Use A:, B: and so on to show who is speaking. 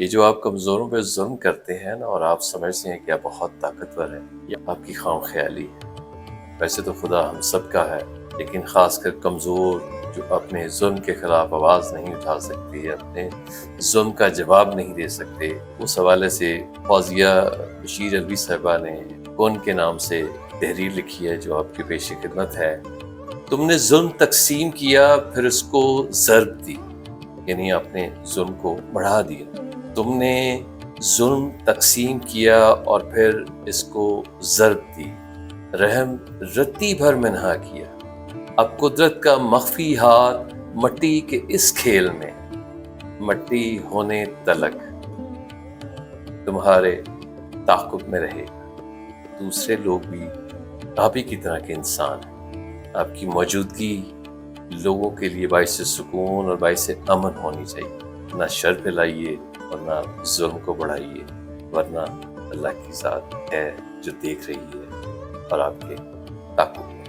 A: یہ جو آپ کمزوروں پہ ظلم کرتے ہیں نا اور آپ سمجھتے ہیں کہ آپ بہت طاقتور ہیں، یہ آپ کی خام خیالی ہے۔ ویسے تو خدا ہم سب کا ہے، لیکن خاص کر کمزور جو اپنے ظلم کے خلاف آواز نہیں اٹھا سکتے، اپنے ظلم کا جواب نہیں دے سکتے، اس حوالے سے فوزیہ بشیر الوی صاحبہ نے کون کے نام سے تحریر لکھی ہے جو آپ کی پیش خدمت ہے۔ تم نے ظلم تقسیم کیا پھر اس کو ضرب دی، یعنی آپ نے ظلم کو بڑھا دیا۔ تم نے ظلم تقسیم کیا اور پھر اس کو ضرب دی، رحم رتی بھر منہا کیا۔ اب قدرت کا مخفی ہاتھ مٹی کے اس کھیل میں، مٹی ہونے تلک تمہارے تعاقب میں رہے گا۔ دوسرے لوگ بھی آپ ہی کی طرح کے انسان ہیں۔ آپ کی موجودگی لوگوں کے لیے باعث سکون اور باعث امن ہونی چاہیے۔ نہ شر پھیلائیے اور نہ ظلم کو بڑھائیے، ورنہ اللہ کی ذات ہے جو دیکھ رہی ہے اور آپ کے تعاقب